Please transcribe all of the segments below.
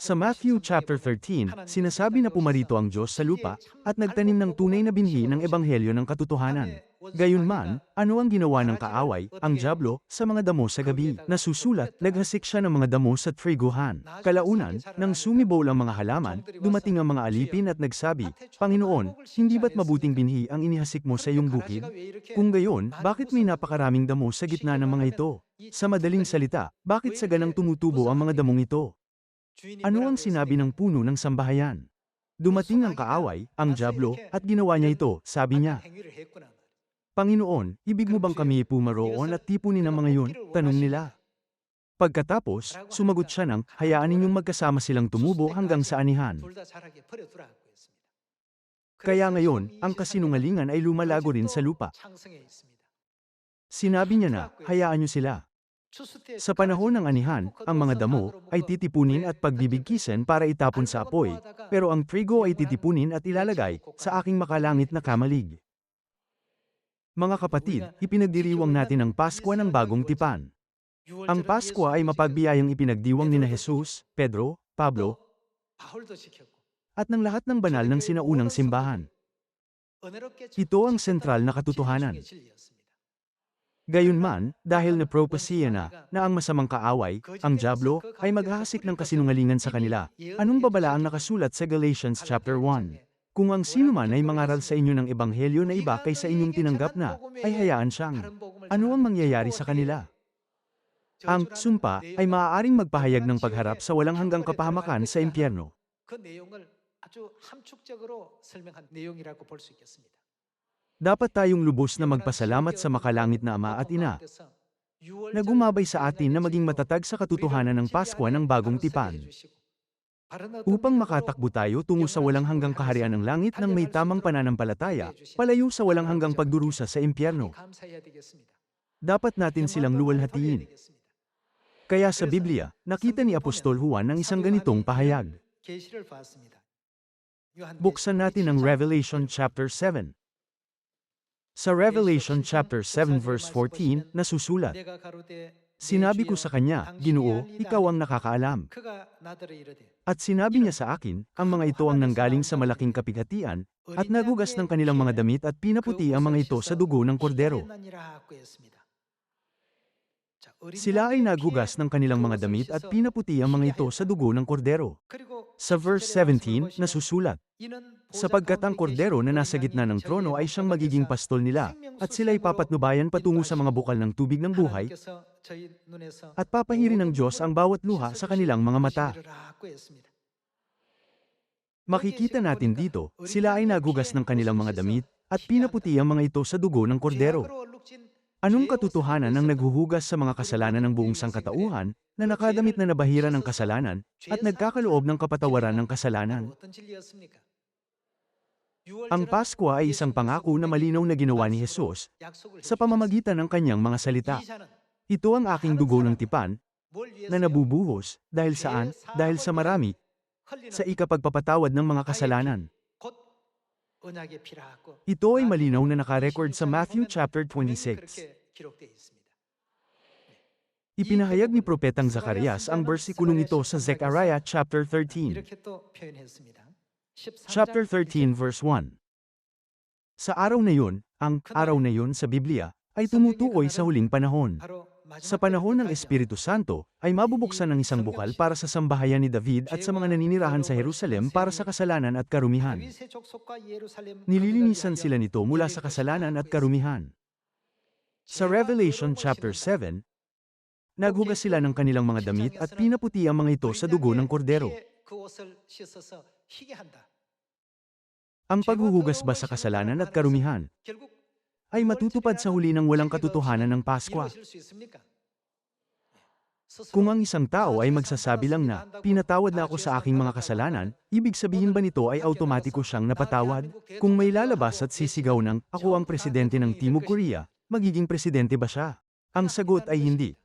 Sa Matthew chapter 13, sinasabi na pumarito ang Diyos sa lupa at nagtanim ng tunay na binhi ng ebanghelyo ng katotohanan. Gayunman, ano ang ginawa ng kaaway, ang dyablo, sa mga damo sa gabi? Nasusulat, naghasik siya ng mga damo sa triguhan. Kalaunan, nang sumibol ang mga halaman, dumating ang mga alipin at nagsabi, Panginoon, hindi ba't mabuting binhi ang inihasik mo sa iyong bukid? Kung gayon, bakit may napakaraming damo sa gitna ng mga ito? Sa madaling salita, bakit sa ganang tumutubo ang mga damong ito? Ano ang sinabi ng puno ng sambahayan? Dumating ang kaaway, ang dyablo, at ginawa niya ito, sabi niya. Panginoon, ibig mo bang kami pumaroon at tipunin ang mga yun? Tanong nila. Pagkatapos, sumagot siya ng, hayaan ninyong magkasama silang tumubo hanggang sa anihan. Kaya ngayon, ang kasinungalingan ay lumalago rin sa lupa. Sinabi niya na, hayaan niyo sila. Sa panahon ng anihan, ang mga damo ay titipunin at pagbibigkisan para itapon sa apoy, pero ang trigo ay titipunin at ilalagay sa aking makalangit na kamalig. Mga kapatid, ipinagdiriwang natin ang Paskwa ng bagong tipan. Ang Paskwa ay mapagbiyayang ipinagdiwang ni Jesus, Pedro, Pablo, at ng lahat ng banal ng sinaunang simbahan. Ito ang sentral na katotohanan. Gayunman, dahil napropesiya na ang masamang kaaway, ang dyablo, ay maghahasik ng kasinungalingan sa kanila, anong babala ang nakasulat sa Galatians chapter 1? Kung ang sinuman ay mangaral sa inyo ng ebanghelyo na iba kaysa inyong tinanggap na, ay hayaan siyang. Ano ang mangyayari sa kanila? Ang sumpa ay maaaring magpahayag ng pagharap sa walang hanggang kapahamakan sa impyerno. Dapat tayong lubos na magpasalamat sa makalangit na Ama at Ina, na gumabay sa atin na maging matatag sa katotohanan ng Paskwa ng bagong tipan. Upang makatakbo tayo tungo sa walang hanggang kaharian ng langit ng may tamang pananampalataya, palayo sa walang hanggang pagdurusa sa impyerno. Dapat natin silang luwalhatiin. Kaya sa Biblia, nakita ni Apostol Juan ang isang ganitong pahayag. Buksan natin ang Revelation chapter 7. Sa Revelation chapter 7 verse 14, nasusulat, Sinabi ko sa kanya, Ginoo, ikaw ang nakakaalam. At sinabi niya sa akin, ang mga ito ang nanggaling sa malaking kapighatian, at nagugas ng kanilang mga damit at pinaputi ang mga ito sa dugo ng kordero. Sila ay nagugas ng kanilang mga damit at pinaputi ang mga ito sa dugo ng kordero. Sa verse 17, nasusulat, sapagkat ang kordero na nasa gitna ng trono ay siyang magiging pastol nila, at sila'y papatnubayan patungo sa mga bukal ng tubig ng buhay, at papahirin ng Diyos ang bawat luha sa kanilang mga mata. Makikita natin dito, sila ay nagugas ng kanilang mga damit, at pinaputi ang mga ito sa dugo ng kordero. Anong katotohanan ang naghuhugas sa mga kasalanan ng buong sangkatauhan, na nakadamit na nabahira ng kasalanan, at nagkakaloob ng kapatawaran ng kasalanan? Ang Paskwa ay isang pangako na malinaw na ginawa ni Jesus, sa pamamagitan ng kanyang mga salita. Ito ang aking dugo ng tipan, na nabubuhos, dahil saan? Dahil sa marami, sa ikapagpapatawad ng mga kasalanan. Ito ay malinaw na nakarecord sa Matthew chapter 26. Ipinahayag ni Propetang Zacarias ang bersikulong ito sa Zechariah chapter 13. Chapter 13 verse 1. Sa araw na yun, ang araw na yun sa Biblia, ay tumutukoy sa huling panahon. Sa panahon ng Espiritu Santo, ay mabubuksan ng isang bukal para sa sambahayan ni David at sa mga naninirahan sa Jerusalem para sa kasalanan at karumihan. Nililinisan sila nito mula sa kasalanan at karumihan. Sa Revelation chapter 7, naghugas sila ng kanilang mga damit at pinaputi ang mga ito sa dugo ng kordero. Ang paghuhugas ba sa kasalanan at karumihan ay matutupad sa huli ng walang katotohanan ng Paskwa? Kung ang isang tao ay magsasabi lang na, pinatawad na ako sa aking mga kasalanan, ibig sabihin ba nito ay automatiko siyang napatawad? Kung may lalabas at sisigaw ng, ako ang presidente ng Timog Korea, magiging presidente ba siya? Ang sagot ay hindi.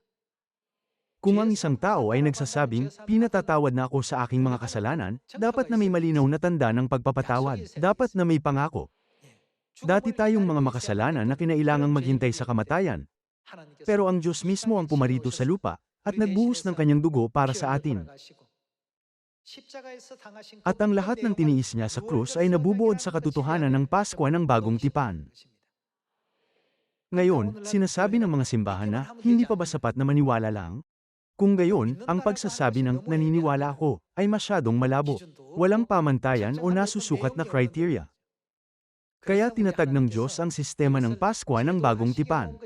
Kung ang isang tao ay nagsasabing, pinatatawad na ako sa aking mga kasalanan, dapat na may malinaw na tanda ng pagpapatawad, dapat na may pangako. Dati tayong mga makasalanan na kinailangang maghintay sa kamatayan. Pero ang Diyos mismo ang pumarito sa lupa, at nagbuhos ng kanyang dugo para sa atin. At ang lahat ng tiniis niya sa krus ay nabubuod sa katotohanan ng Pasko ng bagong tipan. Ngayon, sinasabi ng mga simbahan na, hindi pa ba sapat na maniwala lang? Kung gayon, ang pagsasabi ng naniniwala ako ay masyadong malabo. Walang pamantayan o nasusukat na criteria. Kaya tinatag ng Diyos ang sistema ng Pasko ng bagong tipan.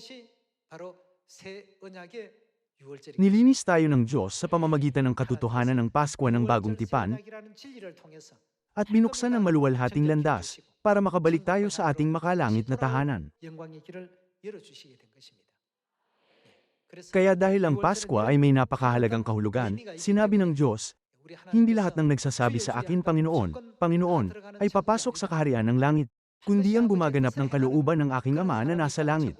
Nilinis tayo ng Diyos sa pamamagitan ng katotohanan ng Pasko ng bagong tipan at binuksan ang maluwalhating landas para makabalik tayo sa ating makalangit na tahanan. Kaya dahil ang Pasko ay may napakahalagang kahulugan, sinabi ng Diyos, hindi lahat ng nagsasabi sa akin Panginoon, Panginoon, ay papasok sa kaharian ng langit, kundi ang gumaganap ng kalooban ng aking Ama na nasa langit.